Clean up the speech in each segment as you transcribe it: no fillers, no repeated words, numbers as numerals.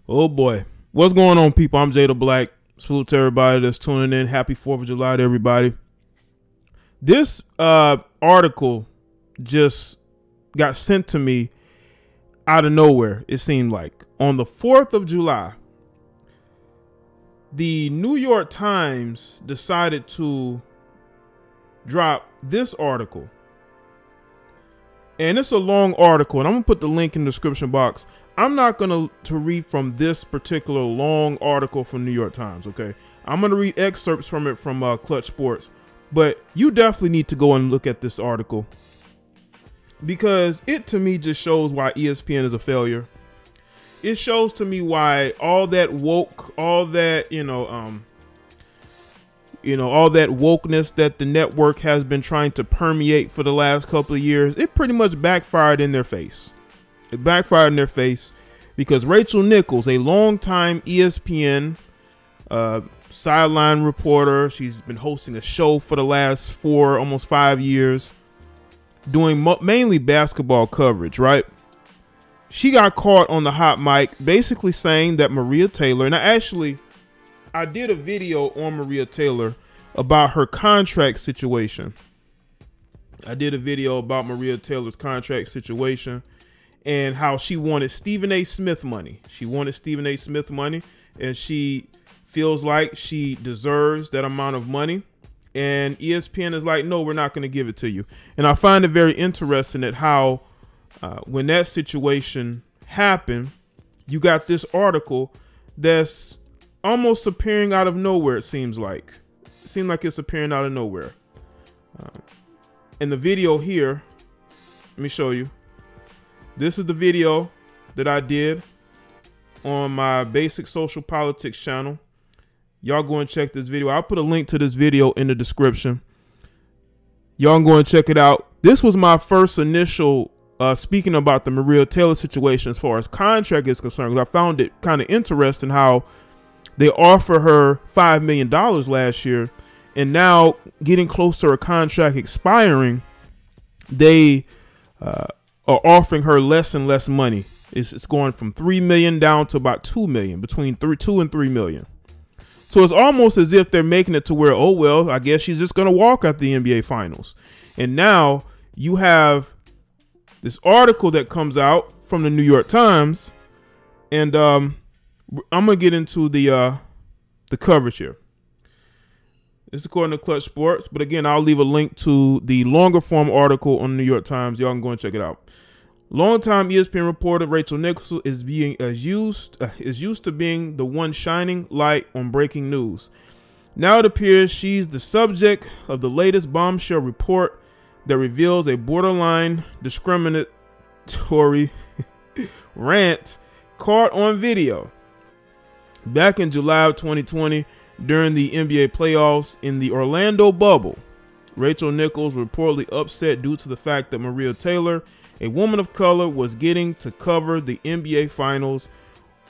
Oh boy. What's going on, people? I'm Jaye the Black. Salute to everybody that's tuning in. Happy 4th of July to everybody. This article just got sent to me out of nowhere, it seemed like. On the 4th of July, the New York Times decided to drop this article. And it's a long article, and I'm going to put the link in the description box. I'm not going to read from this particular long article from New York Times, okay? I'm going to read excerpts from it from Clutch Sports. But you definitely need to go and look at this article, because it, to me, just shows why ESPN is a failure. It shows to me why all that woke, all that, all that wokeness that the network has been trying to permeate for the last couple of years, it pretty much backfired in their face. It backfired in their face because Rachel Nichols, a longtime ESPN sideline reporter, she's been hosting a show for the last almost 5 years, doing mainly basketball coverage, right? She got caught on the hot mic basically saying that Maria Taylor, and I did a video on Maria Taylor about her contract situation. I did a video about Maria Taylor's contract situation and how she wanted Stephen A. Smith money. She wanted Stephen A. Smith money, and she feels like she deserves that amount of money. And ESPN is like, no, we're not going to give it to you. And I find it very interesting that how when that situation happened, you got this article that's almost appearing out of nowhere. It seems like it's appearing out of nowhere. In the video here, let me show you. This is the video that I did on my Basic Social Politics channel. Y'all go and check this video. I'll put a link to this video in the description. Y'all go and check it out. This was my first initial speaking about the Maria Taylor situation as far as contract is concerned, because I found it kind of interesting how they offered her $5 million last year, and now getting close to her contract expiring, they are offering her less and less money. It's going from $3 million down to about $2 million, between $2 and $3 million. So it's almost as if they're making it to where, oh, well, I guess she's just going to walk out the NBA Finals. And now you have this article that comes out from the New York Times, and I'm going to get into the coverage here. It's according to Clutch Sports, but again, I'll leave a link to the longer form article on the New York Times. Y'all can go and check it out. Longtime ESPN reporter Rachel Nichols is used to being the one shining light on breaking news. Now it appears she's the subject of the latest bombshell report that reveals a borderline discriminatory rant caught on video. Back in July of 2020, during the NBA playoffs in the Orlando bubble, Rachel Nichols reportedly upset due to the fact that Maria Taylor, a woman of color, was getting to cover the NBA Finals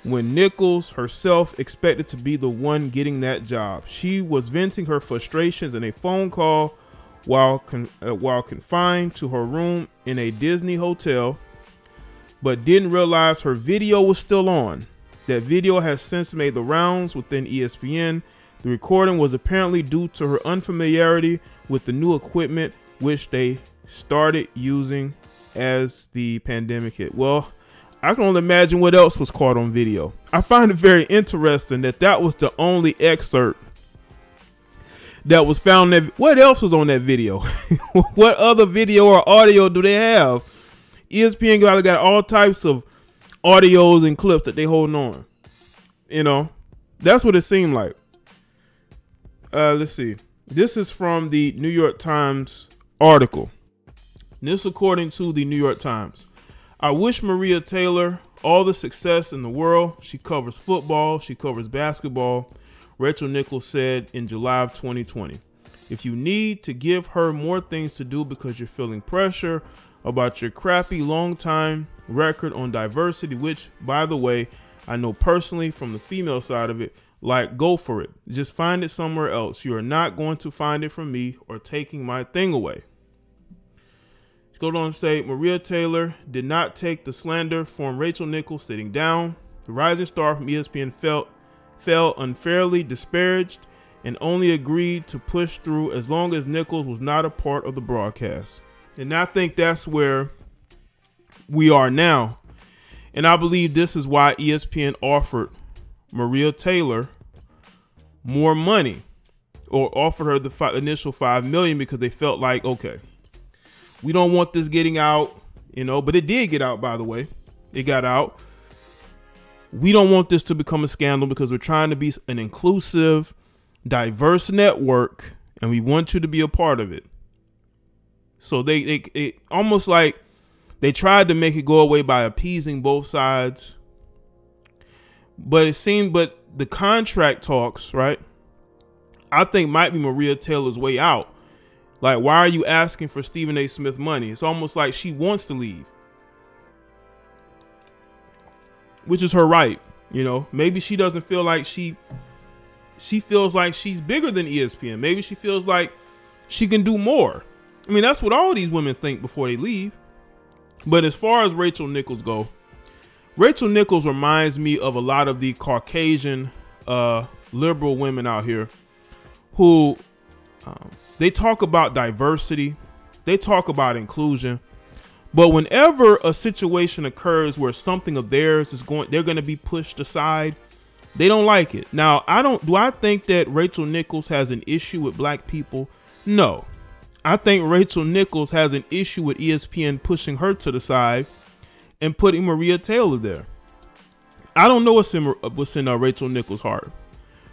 when Nichols herself expected to be the one getting that job. She was venting her frustrations in a phone call while confined to her room in a Disney hotel, but didn't realize her video was still on. That video has since made the rounds within ESPN. The recording was apparently due to her unfamiliarity with the new equipment, which they started using as the pandemic hit. Well, I can only imagine what else was caught on video. I find it very interesting that that was the only excerpt that was found. What else was on that video? What other video or audio do they have? ESPN got all types of audios and clips that they holding on. That's what it seemed like. Let's see. This is from the New York Times article. This according to the New York Times. I wish Maria Taylor all the success in the world. She covers football. She covers basketball. Rachel Nichols said in July of 2020. If you need to give her more things to do because you're feeling pressure about your crappy long time record on diversity, which, by the way, I know personally from the female side of it, like, go for it. Just find it somewhere else. You are not going to find it from me or taking my thing away. She goes on to say, Maria Taylor did not take the slander from Rachel Nichols sitting down. The rising star from ESPN felt unfairly disparaged and only agreed to push through as long as Nichols was not a part of the broadcast. And I think that's where we are now. And I believe this is why ESPN offered Maria Taylor more money, or offered her the initial $5 million, because they felt like, okay, we don't want this getting out, but it did get out, by the way. It got out. We don't want this to become a scandal because we're trying to be an inclusive, diverse network, and we want you to be a part of it. So they almost like they tried to make it go away by appeasing both sides. But the contract talks, right, I think might be Maria Taylor's way out. Like, why are you asking for Stephen A. Smith money? It's almost like she wants to leave, which is her right. Maybe she doesn't feel like she feels like she's bigger than ESPN. Maybe she feels like she can do more. I mean, that's what all these women think before they leave. But as far as Rachel Nichols go, Rachel Nichols reminds me of a lot of the Caucasian liberal women out here who they talk about diversity, they talk about inclusion, but whenever a situation occurs where something of theirs they're going to be pushed aside, they don't like it. Now, do I think that Rachel Nichols has an issue with black people? No. I think Rachel Nichols has an issue with ESPN pushing her to the side and putting Maria Taylor there. I don't know what's in Rachel Nichols' heart,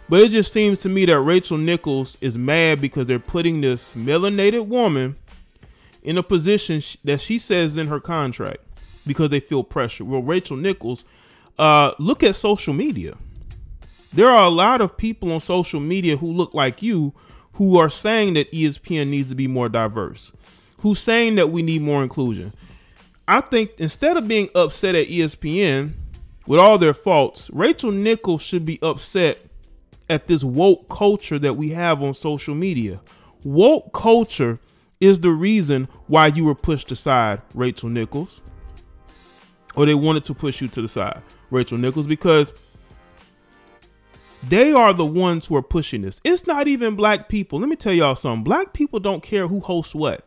but it just seems to me that Rachel Nichols is mad because they're putting this melanated woman in a position that she says in her contract because they feel pressure. Well, Rachel Nichols, look at social media. There are a lot of people on social media who look like you who are saying that ESPN needs to be more diverse, who's saying that we need more inclusion. I think instead of being upset at ESPN with all their faults, Rachel Nichols should be upset at this woke culture that we have on social media. Woke culture is the reason why you were pushed aside, Rachel Nichols, or they wanted to push you to the side, Rachel Nichols, because they are the ones who are pushing this. It's not even black people. Let me tell y'all something. Black people don't care who hosts what.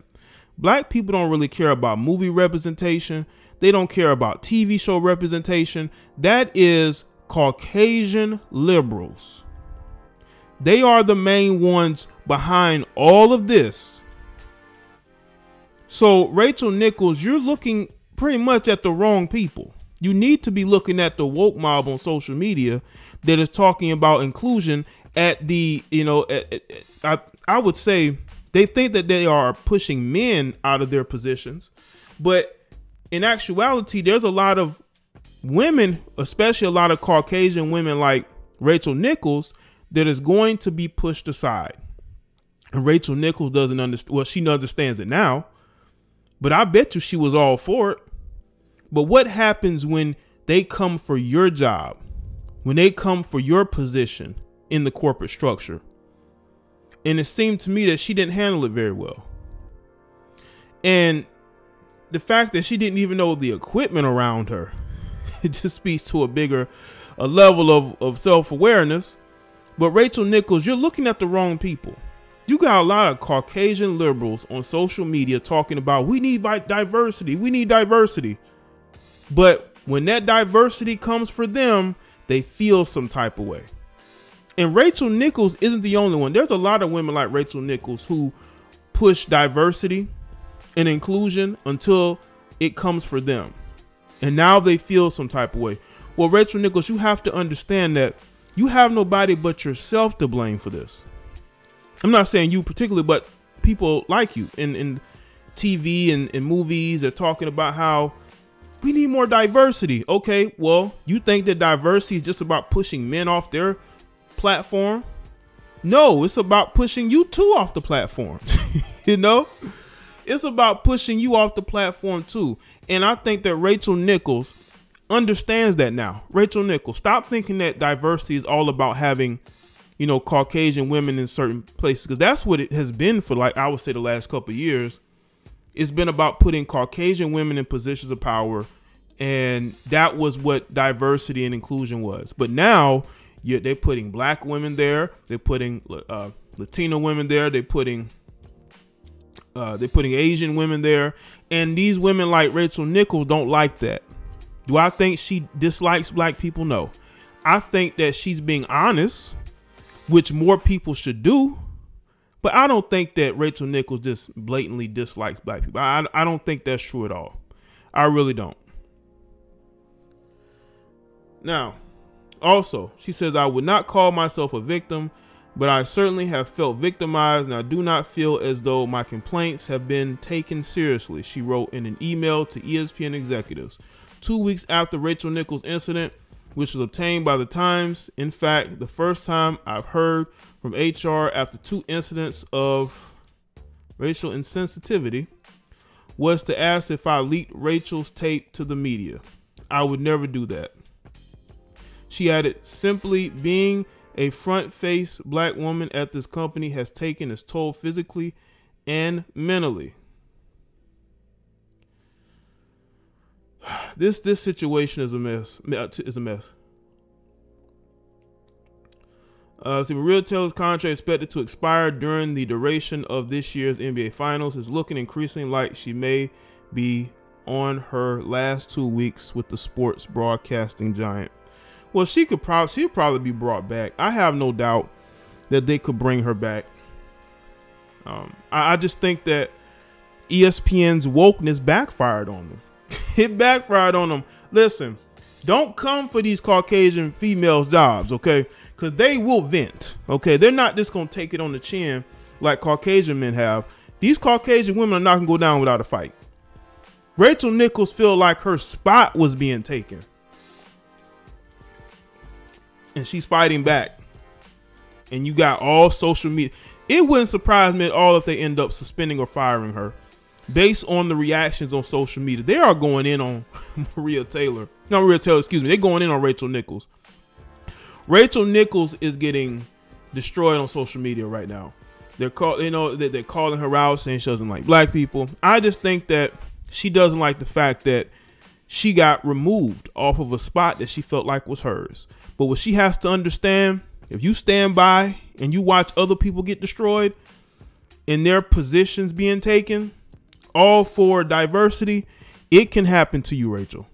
Black people don't really care about movie representation. They don't care about TV show representation. That is Caucasian liberals. They are the main ones behind all of this. So Rachel Nichols, you're looking pretty much at the wrong people. You need to be looking at the woke mob on social media that is talking about inclusion at the, I would say they think that they are pushing men out of their positions. But in actuality, there's a lot of women, especially a lot of Caucasian women like Rachel Nichols, that is going to be pushed aside. And Rachel Nichols doesn't understand. Well, she understands it now, but I bet you she was all for it. But what happens when they come for your job, when they come for your position in the corporate structure? And it seemed to me that she didn't handle it very well. And the fact that she didn't even know the equipment around her, it just speaks to a level of self-awareness. But Rachel Nichols, you're looking at the wrong people. You got a lot of Caucasian liberals on social media talking about we need diversity. We need diversity. But when that diversity comes for them, they feel some type of way. And Rachel Nichols isn't the only one. There's a lot of women like Rachel Nichols who push diversity and inclusion until it comes for them. And now they feel some type of way. Well, Rachel Nichols, you have to understand that you have nobody but yourself to blame for this. I'm not saying you particularly, but people like you in TV and movies are talking about how we need more diversity. Okay, well, you think that diversity is just about pushing men off their platform? No, it's about pushing you too off the platform. It's about pushing you off the platform too. And I think that Rachel Nichols understands that now. Rachel Nichols, stop thinking that diversity is all about having, Caucasian women in certain places, because that's what it has been for, like, I would say the last couple of years. It's been about putting Caucasian women in positions of power And that was what diversity and inclusion was. But now they're putting black women there. They're putting Latino women there. They're putting Asian women there. And these women like Rachel Nichols don't like that. Do I think she dislikes black people? No. I think that she's being honest, which more people should do. But I don't think that Rachel Nichols just blatantly dislikes black people. I don't think that's true at all. I really don't. Now, also, she says, I would not call myself a victim, but I certainly have felt victimized, and I do not feel as though my complaints have been taken seriously, she wrote in an email to ESPN executives 2 weeks after Rachel Nichols' incident, which was obtained by the Times. In fact, the first time I've heard from HR after 2 incidents of racial insensitivity was to ask if I leaked Rachel's tape to the media. I would never do that. She added, simply being a front-face black woman at this company has taken its toll physically and mentally. This situation is a mess. So Maria Taylor's contract expected to expire during the duration of this year's NBA Finals is looking increasingly like she may be on her last 2 weeks with the sports broadcasting giant. Well, she'll probably be brought back. I have no doubt that they could bring her back. I just think that ESPN's wokeness backfired on them. It backfired on them. Listen, don't come for these Caucasian females' jobs, okay? Because they will vent, okay? They're not just going to take it on the chin like Caucasian men have. These Caucasian women are not going to go down without a fight. Rachel Nichols feel like her spot was being taken. And she's fighting back. And you got all social media. It wouldn't surprise me at all if they end up suspending or firing her based on the reactions on social media. They are going in on Maria Taylor. They're going in on Rachel Nichols. Rachel Nichols is getting destroyed on social media right now. They're calling her out, saying she doesn't like black people. I just think that she doesn't like the fact that she got removed off of a spot that she felt like was hers. But what she has to understand, if you stand by and you watch other people get destroyed and their positions being taken, all for diversity, it can happen to you, Rachel.